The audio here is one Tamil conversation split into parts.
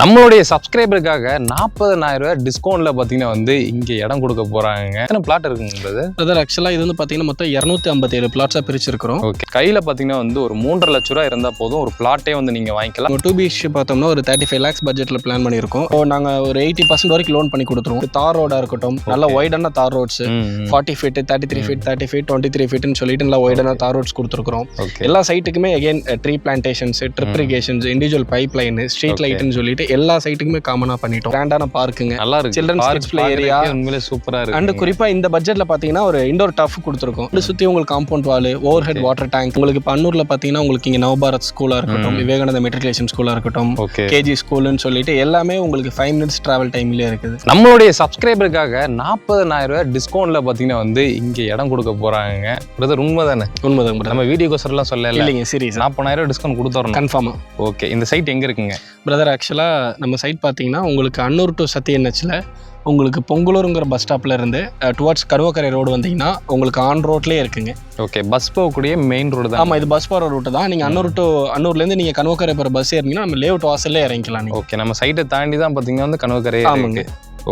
நம்மளுடைய சப்ஸ்கிரைபருக்காக 40,000 ரூபாய் டிஸ்கவுண்ட்ல பாத்தீங்கன்னா வந்து இங்க இடம் கொடுக்க போறாங்க. எத்தனை பிளாட் இருக்குங்கிறது? பிரதர் ஆக்சுவலா இது வந்து பாத்தீங்கன்னா மொத்தம் 257 பிளாட்ஸா பிரிச்சிருக்கிறோம். ஓகே, கையில பாத்தீங்கன்னா வந்து ஒரு 3.5 லட்ச ரூபாய் இருந்தா போதும் ஒரு பிளாட்டே வந்து நீங்க வாங்கிக்கலாம். 2 BHK பார்த்தோம்னா ஒரு 35 lakhs பட்ஜெட்ல பிளான் பண்ணியிருக்கோம். இப்போ நாங்க ஒரு 80% வரைக்கும் லோன் பண்ணி கொடுத்துருவோம். தார் ரோடா இருக்கட்டும், நல்ல வைடான தார் ரோட்ஸ் 40 feet 33 feet 30 feet 23 feetன்னு சொல்லிட்டு நல்லா வைடான தார் ரோட்ஸ் கொடுத்துருக்கோம். எல்லா சைட்டுக்குமே again tree plantations, drip irrigations, individual pipe line, street லைட்னு சொல்லிட்டு எல்லா சைட்டுக்குமே காமனா பண்ணிட்டோம். கிராண்டான பார்க்குங்க, நல்லா இருக்கு. சில்ட்ரன்ஸ் கிட்ஸ் ப்ளே ஏரியா உண்மையிலே சூப்பரா இருக்கு. அண்ட் குறிப்பா இந்த பட்ஜெட்ல பாத்தீங்கன்னா ஒரு இண்டோர் டஃப் கொடுத்துருக்கோம். சுத்தி உங்களுக்கு compound wall, over head water tank. உங்களுக்கு இப்போ அன்னூர்ல பாத்தீங்கன்னா உங்களுக்கு இங்க நவபாரத் ஸ்கூலா இருக்கட்டும், விவேகானந்த மெட்ரிகுலேஷன் ஸ்கூலா இருக்கட்டும், கேஜி ஸ்கூல்னு சொல்லிட்டு எல்லாமே உங்களுக்கு 5 minutes டிராவல் டைம்லயே இருக்குது. நம்மளுடைய சப்ஸ்கிரைபருக்காக 40,000 ரூபாய் டிஸ்கவுண்ட்ல பாத்தீங்கன்னா வந்து இங்க இடம் கொடுக்க போறாங்க. பிரதர் உண்மைதானே? உண்மைதான். நம்ம வீடியோக்கோசரம் சொல்லல, இல்லைங்க, சீரியஸ் 40,000 ரூபாய் டிஸ்கவுண்ட் கொடுத்துறோம் கன்ஃபார்மா. ஓகே, இந்த சைட் எங்க இருக்குங்க பிரதர்? ஆக்சுவலா நம்ம சைட் பாத்தீங்கன்னா உங்களுக்கு அன்னூர் டு சத்தியநச்சில் உங்களுக்கு பொங்கலூருங்கிற பஸ் ஸ்டாப்ல இருந்து டுவர்ட்ஸ் கருவக்கரை ரோடு வந்தீங்கன்னா உங்களுக்கு ஆன் ரோட்லேயே இருக்குங்க. ஓகே, பஸ் போகக்கூடிய மெயின் ரோடு தான். ஆமா, இது பஸ் போகிற ரூட்டு தான். நீங்க அன்னூர்லேருந்து நீங்க கருவக்கரை போகிற பஸ் ஏறிங்கன்னா நம்ம லேஅவுட் வாசல்லே இறங்கிக்கலாம். ஓகே, நம்ம சைட்டை தாண்டி தான் பார்த்தீங்கன்னா வந்து கருவக்கரை. ஆமாங்க.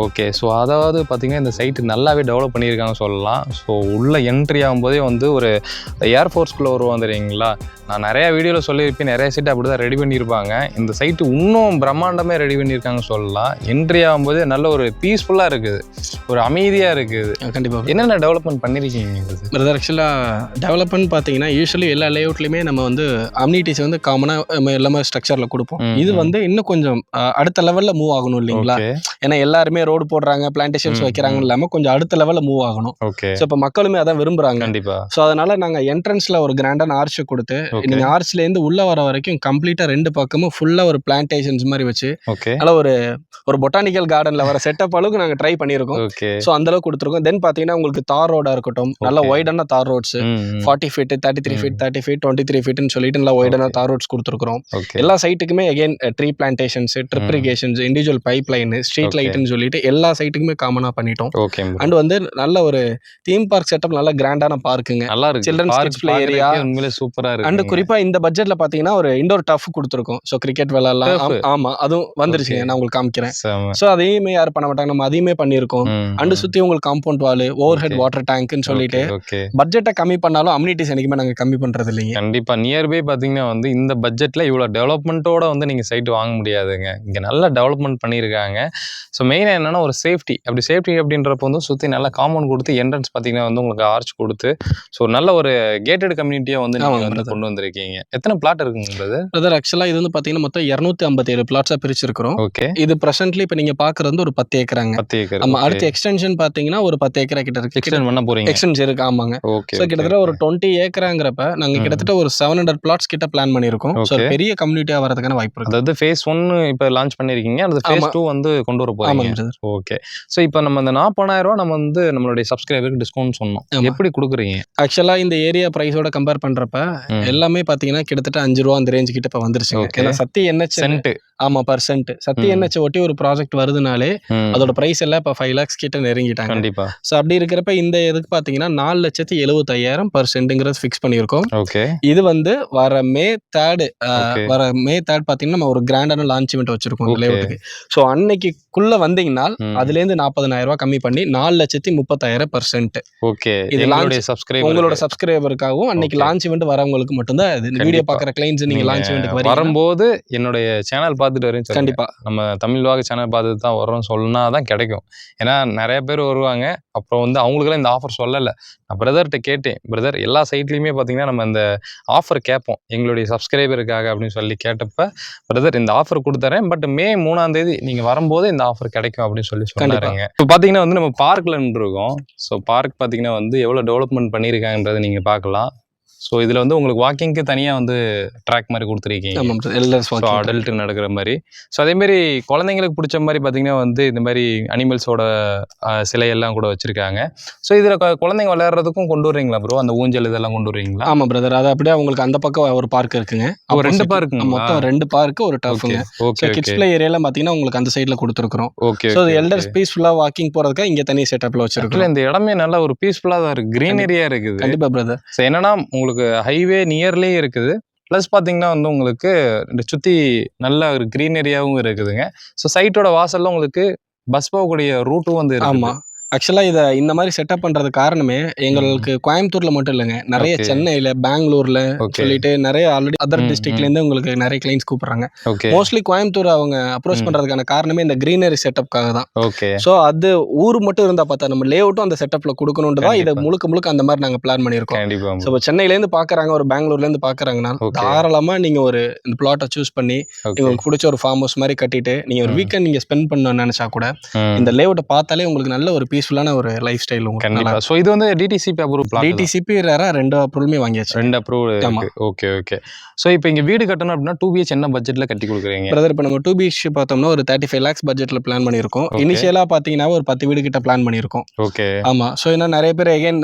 ஓகே, ஸோ அதாவது பார்த்தீங்கன்னா இந்த சைட்டு நல்லாவே டெவலப் பண்ணியிருக்காங்க சொல்லலாம். ஸோ உள்ள என்ட்ரி ஆகும்போதே வந்து ஒரு ஏர்ஃபோர்ஸ்குள்ளே வருவோம் தெரியுங்களா. நான் நிறையா வீடியோவில் சொல்லியிருப்பேன், நிறைய சைட்டு அப்படி தான் ரெடி பண்ணியிருப்பாங்க. இந்த சைட்டு இன்னும் பிரம்மாண்டமே ரெடி பண்ணியிருக்காங்க சொல்லலாம். என்ட்ரி ஆகும்போதே நல்ல ஒரு பீஸ்ஃபுல்லாக இருக்குது, ஒரு அமைதியாக இருக்குது. கண்டிப்பாக. என்னென்ன டெவலப்மெண்ட் பண்ணியிருக்கீங்க பிரதர்? ஆக்சுவலாக டெவலப்மெண்ட் பார்த்தீங்கன்னா யூஸ்வலி எல்லா லேஅவுட்லையுமே நம்ம வந்து அம்யூனிட்டிஸ் வந்து காமனாக எல்லாமே ஸ்ட்ரக்சரில் கொடுப்போம். இது வந்து இன்னும் கொஞ்சம் அடுத்த லெவலில் மூவ் ஆகணும் இல்லைங்களா. ஏன்னா எல்லாருமே ரோடு போடுறாங்க, பிளான்டேஷன்ஸ் வைக்கிறாங்க இல்லாமல் கொஞ்சம் அடுத்த லெவலில் மூவ் ஆகணும். ஓகே, ஸோ இப்போ மக்களுமே அதான் விரும்புகிறாங்க. கண்டிப்பாக. ஸோ அதனால நாங்கள் என்ட்ரன்ஸில் ஒரு கிராண்டான ஆர்ச் கொடுத்து நீங்கள் ஆர்ச்லேருந்து உள்ள வர வரைக்கும் கம்ப்ளீட்டாக 2 பக்கமும் ஃபுல்லாக ஒரு பிளான்டேஷன்ஸ் மாதிரி வச்சு நல்லா ஒரு பொட்டானிக்கல் கார்டனில் வர செட்டப் அளவுக்கு நாங்கள் ட்ரை பண்ணியிருக்கோம். ஸோ அந்த அளவுக்கு கொடுத்துருக்கோம். தென் பார்த்தீங்கன்னா உங்களுக்கு தார் ரோடா இருக்கட்டும், நல்ல வைடான தார் ரோட்ஸ் 40 feet 33 feet 30 feet 23 feetன்னு சொல்லிட்டு நல்லா வைடான தார் ரோட்ஸ் கொடுத்துருக்கோம். எல்லா சைட்டுக்குமே again tree plantations, drip irrigations, individual pipe line, street லைட்னு சொல்லிட்டு எல்லா சைட்டுக்குமே காமனா பண்ணிட்டோம். அண்ட் வந்து நல்ல ஒரு தீம் பார்க் செட்டப், நல்ல கிராண்டான பார்க்குங்க, நல்லா இருக்கு. சில்ட்ரன்ஸ் கிட்ஸ் ப்ளே ஏரியா உண்மையிலே சூப்பரா இருக்கு. அண்ட் குறிப்பா இந்த பட்ஜெட்ல பாத்தீங்கன்னா ஒரு இண்டோர் டஃப் கொடுத்துருக்கோம். ஸோ கிரிக்கெட் விளையாடலாம். ஆமா, அதுவும் வந்துருச்சுங்க, நான் உங்களுக்கு காமிக்கிறேன். ஸோ அதையுமே யாரும் பண்ண மாட்டாங்க, நம்ம அதையுமே பண்ணியிருக்கோம். அண்ட் சுத்தி உங்களுக்கு compound wall, over head water டேங்க்னு சொல்லிட்டு பட்ஜெட்டை கம்மி பண்ணாலும் அம்யூனிட்டிஸ் என்னைக்குமே நாங்கள் கம்மி பண்றது இல்லைங்க. கண்டிப்பா நியர்பை பாத்தீங்கன்னா வந்து இந்த பட்ஜெட்ல இவ்வளவு டெவலப்மெண்ட்டோட வந்து நீங்க சைட் வாங்க முடியாதுங்க. இங்க நல்லா டெவலப்மெண்ட் பண்ணியிருக்காங்க. ஸோ மெயினாக என்னன்னா ஒரு சேஃப்டி அப்படின்றப்ப வந்து சுற்றி நல்லா காம்பவுண்ட் கொடுத்து என்ட்ரன்ஸ் பார்த்தீங்கன்னா வந்து உங்களுக்கு ஆர்ச் கொடுத்து ஸோ நல்ல ஒரு கேட்டட் கம்யூனிட்டியாக வந்து நீங்கள் வந்து கொண்டு வந்திருக்கீங்க. எத்தனை பிளாட் இருக்குங்கிறது? பிரதர் ஆக்சுவலாக இது வந்து பார்த்தீங்கன்னா மொத்தம் 257 பிளாட்ஸாக பிரிச்சிருக்கிறோம். ஓகே, இது ப்ரெசென்ட்லி இப்போ நீங்கள் பார்க்குறது வந்து ஒரு 10 ஏக்கராங்க. 10 ஏக்கர். ஆமாம், அடுத்து எக்ஸ்டென்ஷன் பார்த்தீங்கன்னா ஒரு 10 ஏக்கரா கிட்ட இருக்கு. எக்ஸ்டெண்ட் பண்ண போறீங்க? எக்ஸ்டென்ஷன் இருக்கு, ஆமாங்க. ஓகே, ஸோ கிட்டத்தட்ட ஒரு 20 ஏக்கராங்கிறப்ப நாங்கள் கிட்டத்தட்ட ஒரு 700 பிளாட்ஸ் கிட்ட பிளான் பண்ணியிருக்கோம். ஸோ பெரிய கம்யூனிட்டியாக வரதுக்கான வாய்ப்பு இருக்கு. அதாவது ஃபேஸ் 1 இப்போ லான்ச் பண்ணியிருக்கீங்க, அது ஃபேஸ் 2 வந்து கொண்டு வர போறீங்க. ஓகே, ஸோ இப்போ நம்ம இந்த 40,000 ரூபா நம்ம வந்து நம்மளுடைய சப்ஸ்கிரைபருக்கு டிஸ்கவுண்ட் சொன்னோம், எப்படி கொடுக்குறீங்க? ஆக்சுவலா இந்த ஏரியா பிரைஸோட கம்பேர் பண்றப்ப எல்லாமே பாத்தீங்கன்னா கிட்டத்தட்ட 5 ரூபா அந்த ரேஞ்ச் கிட்ட இப்ப வந்துருச்சுங்க. ஏன்னா சத்தி NH சென்ட், ஆமா பர்சென்ட் சத்தி NH ஒட்டி ஒரு ப்ராஜெக்ட் வருதுனாலே அதோட பிரைஸ் எல்லாம் இப்ப 5 lakhs கிட்ட நெருங்கிட்டாங்க. கண்டிப்பா. ஸோ அப்படி இருக்கிறப்ப இந்த இதுக்கு பாத்தீங்கன்னா 4,75,000 per சென்ட்ங்கிறது ஃபிக்ஸ் பண்ணியிருக்கோம். ஓகே, இது வந்து வர மே 3 பாத்தீங்கன்னா நம்ம ஒரு கிராண்டான லான்ச் இவெண்ட் வச்சிருக்கோம் லேஅவுட்டுக்கு. ஸோ அன்னைக்குள்ள வந்தீங்கன்னா அதுல இருந்து 40,000 ரூபாய் கம்மி பண்ணி 4,30,000 per cent. ஓகே, இது உங்களோட சப்ஸ்கிரைபருக்காகவும் அன்னைக்கு லான்ச் இவெண்ட் வரவங்களுக்கு மட்டும்தான். இது வீடியோ பாக்குற கிளைண்ட்ஸ் நீங்க லான்ச் இவெண்ட்க்கு வரும்போது என்னுடைய சேனல் பார்த்துட்டு வரேன். கண்டிப்பா நம்ம தமிழ் வாக சேனல் பார்த்துட்டு தான் வரோம் சொன்னா தான் கிடைக்கும். ஏன்னா நிறைய பேர் வருவாங்க, அப்புறம் வந்து அவங்களுக்குலாம் இந்த ஆஃபர் சொல்லலை. நான் பிரதர்கிட்ட கேட்டேன், பிரதர் எல்லா சைட்லையுமே பார்த்தீங்கன்னா நம்ம இந்த ஆஃபர் கேட்போம் எங்களுடைய சப்ஸ்கிரைபருக்காக அப்படின்னு சொல்லி கேட்டப்ப, பிரதர் இந்த ஆஃபர் கொடுத்துறேன், பட் மே 3ஆம் தேதி நீங்கள் வரும்போது இந்த ஆஃபர் கிடைக்கும் அப்படின்னு சொல்லி சொன்னாங்க. இப்போ பார்த்தீங்கன்னா வந்து நம்ம பார்க்கில் நின்றுருக்கோம். ஸோ பார்க் பார்த்தீங்கன்னா வந்து எவ்வளோ டெவலப்மெண்ட் பண்ணியிருக்காங்கன்றதை நீங்கள் பார்க்கலாம். ஸோ இதில் வந்து உங்களுக்கு வாக்கிங்க்கு தனியாக வந்து ட்ராக் மாதிரி கொடுத்துருக்கீங்க, அடல்ட் நடக்கிற மாதிரி. ஸோ அதேமாரி குழந்தைங்களுக்கு பிடிச்ச மாதிரி பார்த்தீங்கன்னா வந்து இந்த மாதிரி அனிமல்ஸோட சிலையெல்லாம் கூட வச்சுருக்காங்க. ஸோ இதில் குழந்தைங்க விளையாடுறதுக்கும் கொண்டு வரீங்களா ப்ரோ? அந்த ஊஞ்சல் இதெல்லாம் கொண்டு வரீங்களா? ஆமாம் பிரதர், அது அப்படியே உங்களுக்கு அந்த பக்கம் ஒரு பார்க் இருக்குங்க. 2 பார்க், மொத்தம் 2 பார்க் ஒரு டஃப்ங்க. ஓகே, கிட்ஸ் பிளே ஏரியால பார்த்தீங்கன்னா உங்களுக்கு அந்த சைடில் கொடுத்துருக்கோம். ஓகே, ஸோ எல்டர்ஸ் பீஸ்ஃபுல்லாக வாக்கிங் போகிறதுக்காக இங்கே தனி செட்டப்பில் வச்சிருக்கோம். இந்த இடமே நல்லா ஒரு பீஸ்ஃபுல்லாக தான் இருக்குது, கிரீனரியாக இருக்குது. கண்டிப்பாக பிரதர். ஸோ என்னன்னா உங்களுக்கு ஹைவே நியர்லேயே இருக்குது, ப்ளஸ் பார்த்தீங்கன்னா வந்து உங்களுக்கு இந்த சுற்றி நல்ல ஒரு க்ரீனரியாகவும் இருக்குதுங்க. ஸோ சைட்டோட வாசலில் உங்களுக்கு பஸ் போகக்கூடிய ரூட்டும் வந்து இருக்குது. ஆமா. ஆக்சுவலா இத இந்த மாரி செட்டப் பண்றதுக்கு காரணமே, எங்களுக்கு கோயம்புத்தூர்ல மட்டும் இல்லங்க. நெறைய ஓகே. சென்னையில, பெங்களூர்ல ஓகே. சொல்லிட்டு நெறைய ஆல்ரெடி அதர் ம், ம். டிஸ்ட்ரிக்ட்லேருந்து உங்களுக்கு நெறைய கிளையண்ட்ஸ் கூப்பிடுறாங்க. ஓகே. மோஸ்ட்லி கோயம்புத்தூர் அவங்க அப்ரோச் ம். பண்றதுக்கான காரணமே இந்த கிரீனரி செட்டப்க்காக தான். ஓகே. ஸோ அது ஊர் மட்டும் இருந்தா பார்த்தா நம்ம லேஅவுட்டும் அந்த செட்டப்ல குடுக்கணும்னு தான் இத கண்டிப்பா. முழுக்க முழுக்க அந்த மாரி நாங்க பிளான் பண்ணியிருக்கோம். கண்டிப்பா. ஸோ சென்னையிலேருந்து பார்க்குறாங்க, ஒரு பெங்களூர்லேருந்து பார்க்குறாங்கன்னா, ஓகே. தாராளமா நீங்க ஒரு இந்த பிளாட்ட சூஸ் பண்ணி, ஓகே. உங்களுக்கு புடிச்ச ஒரு ஃபார்ம் ஹவுஸ் மாரி கட்டிட்டு, நீங்க ஒரு வீக்கெண்ட் நீங்க ஸ்பெண்ட் பண்ணணும்னு நெனச்சா கூட, ம். இந்த லேஅவுட்ட பார்த்தாலே உங்களுக்கு நல்ல ஒரு பீஸ்ஃபுல்லான ஒரு லைஃப் ஸ்டைல் உங்களுக்கு நல்லா கண்டிப்பா. ஸோ இது வந்து டிடிசிபி அப்ரூவ் பிளாட் தான். டிடிசிபி ரேரா 2 அப்ரூவலுமே வாங்கியாச்சு. 2 அப்ரூவல் ஆமா. இருக்கு. Okay, okay. ஸோ இப்போ இங்க வீடு கட்டணும் அப்படின்னா 2 பிஹெச் என்ன பட்ஜெட்ல கட்டி குடுக்குறீங்க? பிரதர் இப்ப நம்ம 2 பிஹெச்கே பார்த்தோம்னா ஒரு 35 லேக்ஸ் பட்ஜெட்ல பிளான் பண்ணியிருக்கோம். ஓகே. இனிஷியலா பார்த்தீங்கன்னா ஒரு 10 வீடு கிட்ட பிளான் பண்ணியிருக்கோம். ஓகே. ஆமா. ஸோ ஏன்னா நெறைய பேர் அகைன்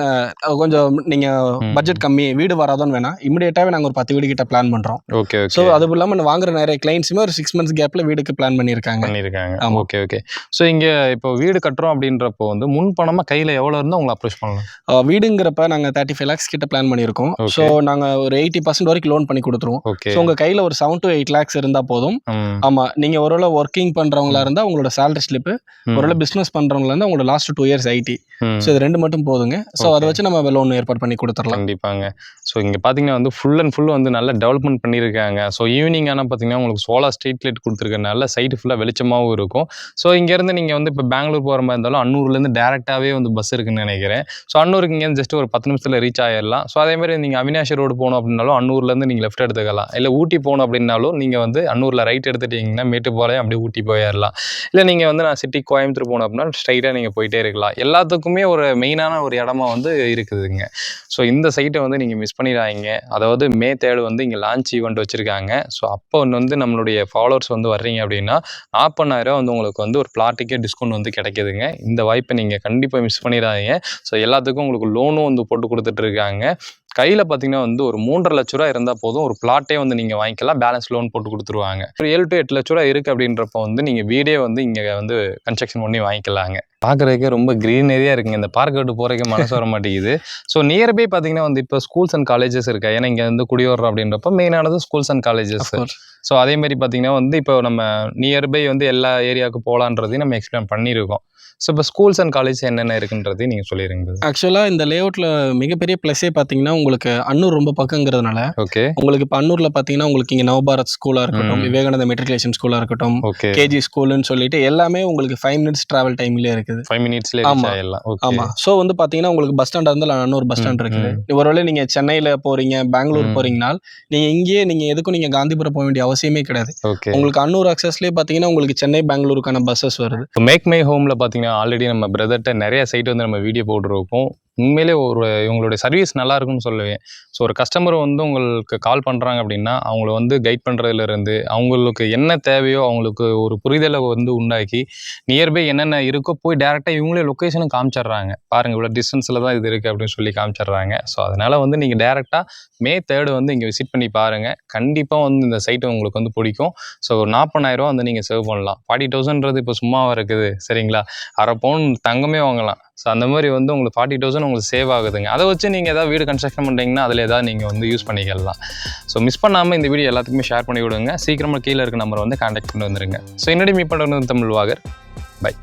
கொஞ்சம் நீங்க ம். பட்ஜெட் கம்மி, வீடு வராதோன்னு வேணாம். இமிடியேட்டாவே நாங்க ஒரு 10 வீடு கிட்ட பிளான் பண்றோம். Okay, so okay. அதுவும் இல்லாம வாங்குற நெறைய கிளைண்ட்ஸுமே ஒரு 6 மந்த்ஸ் கேப்ல வீடுக்கு பிளான் பண்ணியிருக்காங்க. பண்ணியிருக்காங்க. ஆமா. Okay, okay. ஸோ இங்க இப்போ வீடு கட்டுறோம் அப்படின்றப்போ வந்து முன் பணமா கையில எவ்வளோ இருந்தா உங்கள அப்ரோச் பண்ணலாம்? வீடுங்கிறப்ப நாங்க 35 லேக்ஸ் கிட்ட பிளான் பண்ணியிருக்கோம். ஓகே. ஸோ நாங்க ஒரு 80% வரைக்கும் லோன் பண்ணி குடுத்துருவோம். ஓகே. ஸோ உங்க கையில ஒரு 7 to 8 லேக்ஸ் இருந்தா போதும். ம். ஆமா. நீங்க ஒருவேள வொர்க்கிங் பண்றவங்களா இருந்தா உங்களோட சேலரி ஸ்லிப்பு, ம். ஒருவேள பிசினஸ் பண்றவங்களா இருந்தா உங்களோட லாஸ்ட் 2 இயர்ஸ் ஐடி. ம். ஸோ இது 2 மட்டும் போதுங்க. ஸோ அத ஓகே. வச்சு நம்ம லோன் ஏற்பாடு பண்ணி குடுத்துறலாம். கண்டிப்பாங்க. ஸோ இங்க பார்த்தீங்கன்னா வந்து ஃபுல் அண்ட் ஃபுல் வந்து நல்லா டெவலப்மெண்ட் பண்ணியிருக்காங்க. ஸோ ஈவினிங் ஆனா பார்த்தீங்கன்னா உங்களுக்கு சோலார் ஸ்ட்ரீட் லைட் குடுத்துருக்கனால சைட் ஃபுல்லா வெளிச்சமாவும் இருக்கும். ஸோ இங்கேருந்து நீங்க வந்து இப்போ பெங்களூர் போற மாரி இருந்தாலும் அன்னூர்லேருந்து டைரக்டாவே வந்து பஸ் இருக்குன்னு நெனைக்கிறேன். ஸோ அன்னூருக்கு இங்கேருந்து ஜஸ்ட் ஒரு 10 நிமிஷத்துல ரீச் ஆயிரலாம். ஸோ அதேமாரி நீங்க அவினாஷி ரோடு போணும் அப்படின்னாலும் அன்னூர்லேருந்து நீங்க லெஃப்ட் எடுத்துக்கலாம். இல்ல ஊட்டி போணும் அப்படின்னாலும் நீங்க வந்து அன்னூர்ல ரைட் எடுத்துட்டீங்கன்னா மேட்டுப்பாளையம் அப்படியே ஊட்டி போயிரலாம். இல்ல நீங்க வந்து நான் சிட்டி கோயம்புத்தூர் போணும் அப்படின்னா ஸ்ட்ரைட்டா நீங்க போயிட்டே இருக்கலாம். எல்லாத்துக்குமே ஒரு மெயினான ஒரு இடமா வந்து இருக்குதுங்க. ஸோ இந்த சைட்டை வந்து நீங்க மிஸ் பண்ணிடாதீங்க. அதாவது மே 3 வந்து இங்க லான்ச் ஈவெண்ட் வச்சிருக்காங்க. ஸோ அப்போ வந்து நம்மளுடைய ஃபாலோவர்ஸ் வந்து வர்றீங்க அப்படின்னா 40,000 வந்து உங்களுக்கு வந்து ஒரு பிளாட்டுக்கே டிஸ்கவுண்ட் வந்து கிடைக்குதுங்க. இந்த வாய்ப்பை நீங்க கண்டிப்பா மிஸ் பண்ணிடாதீங்க. ஸோ எல்லாத்துக்கும் உங்களுக்கு லோனும் வந்து போட்டு கொடுத்துட்டு இருக்காங்க. கையில் பார்த்தீங்கன்னா வந்து ஒரு 3,50,000 ரூபா இருந்தால் போதும், ஒரு பிளாட்டே வந்து நீங்கள் வாங்கிக்கலாம். பேலன்ஸ் லோன் போட்டு கொடுத்துருவாங்க. ஒரு 7 to 8 லட்ச ரூபா இருக்குது அப்படின்றப்போ வந்து நீங்கள் வீடே வந்து இங்கே வந்து கன்ஸ்ட்ரக்ஷன் பண்ணி வாங்கிக்கலாங்க. பார்க்குறதுக்கே ரொம்ப க்ரீனரியாக இருக்குங்க. இந்த பார்க் விட்டு போகிறதுக்கே மனசு வர மாட்டேங்குது. ஸோ நியர்பை பார்த்தீங்கன்னா வந்து இப்போ ஸ்கூல்ஸ் அண்ட் காலேஜஸ் இருக்கா. ஏன்னா இங்கே வந்து குடிவரோம் அப்படின்றப்ப மெயினானது ஸ்கூல்ஸ் அண்ட் காலேஜஸ். ஸோ அதேமாரி பார்த்தீங்கன்னா வந்து இப்போ நம்ம நியர்பை வந்து எல்லா ஏரியாவுக்கு போகலான்றதையும் நம்ம எக்ஸ்பிளைன் பண்ணியிருக்கோம். ஸோ இப்போ ஸ்கூல்ஸ் அண்ட் காலேஜ் என்னென்ன இருக்குன்றதையும் நீங்கள் சொல்லிடுங்க. ஆக்சுவலாக இந்த லேஅவுட்டில் மிகப்பெரிய ப்ளஸ்ஸே பார்த்தீங்கன்னா உங்களுக்கு அன்னூர் ரொம்ப பக்கங்கிறதுனால ஓகே. உங்களுக்கு இப்போ அன்னூரில் பார்த்தீங்கன்னா உங்களுக்கு இங்கே நவபாரத் ஸ்கூலாக இருக்கட்டும், விவேகானந்தா மெட்ரிகுலேஷன் ஸ்கூலாக இருக்கட்டும், ஓகே, கேஜி ஸ்கூல்னு சொல்லிட்டு எல்லாமே உங்களுக்கு 5 மினிட்ஸ் டிராவல் டைம்லேயே இருக்குது. 5 மினிட்ஸ்லேயே ஆயிடலாம். ஆமாம். ஸோ வந்து பார்த்தீங்கன்னா உங்களுக்கு பஸ் ஸ்டாண்டாக இருந்தால் அன்னூர் பஸ் ஸ்டாண்ட் இருக்குது. ஒருவேளை நீங்கள் சென்னையில் போகிறீங்க, பெங்களூர் போகிறீங்கனால் நீங்கள் இங்கேயே நீங்கள் எதுக்கும் நீங்கள் காந்திபுரம் போக வேண்டிய அவசியமே கிடையாது. உங்களுக்கு அன்னூர் அக்சஸ்லேயே பார்த்தீங்கன்னா உங்களுக்கு சென்னை பெங்களூருக்கான பஸ்ஸஸ் வருது. மேக் மை ஹோமில் பார்த்தீங்கன்னா ஆல்ரெடி நம்ம பிரதர்கிட்ட நிறைய சைட் வந்து நம்ம வீடியோ போட்டுருக்கோம். உண்மையிலே இவங்களுடைய சர்வீஸ் நல்லா இருக்குன்னு சொல்லுவேன். ஸோ ஒரு கஸ்டமர் வந்து உங்களுக்கு கால் பண்ணுறாங்க அப்படின்னா அவங்கள வந்து கைட் பண்ணுறதுலேருந்து அவங்களுக்கு என்ன தேவையோ அவங்களுக்கு ஒரு புரிதலை வந்து உண்டாக்கி நியர்பை என்னென்ன இருக்கோ போய் டேரெக்டாக இவங்களே லொக்கேஷனும் காமிச்சிட்றாங்க. பாருங்கள் இவ்வளோ டிஸ்டன்ஸில் தான் இது இருக்குது அப்படின்னு சொல்லி காமிச்சிட்றாங்க. ஸோ அதனால் வந்து நீங்கள் டேரெக்டாக மே 3 வந்து இங்கே விசிட் பண்ணி பாருங்கள். கண்டிப்பாக வந்து இந்த சைட்டு உங்களுக்கு வந்து பிடிக்கும். ஸோ ஒரு 40,000 வந்து நீங்கள் சேவ் பண்ணலாம். 40,000ன்றது இப்போ சும்மாவாக இருக்குது சரிங்களா. அரை பவுன் தங்கமே வாங்கலாம். ஸோ அந்த மாதிரி வந்து உங்களுக்கு 40,000 உங்களுக்கு சேவ் ஆகுதுங்க. அதை வச்சு நீங்கள் ஏதாவது வீடு கன்ஸ்ட்ரக்ஷன் பண்ணுறீங்கன்னா அதில் ஏதாவது நீங்கள் வந்து யூஸ் பண்ணிக்கலாம். ஸோ மிஸ் பண்ணாமல் இந்த வீடியோ எல்லாத்துக்குமே ஷேர் பண்ணி விடுங்க. சீக்கிரமாக கீழே இருக்க நம்பரை வந்து கான்டாக்ட் பண்ணி வந்துருங்க. ஸோ என்னடி மீட் பண்ணுறது தமிழ் வாகர். பை.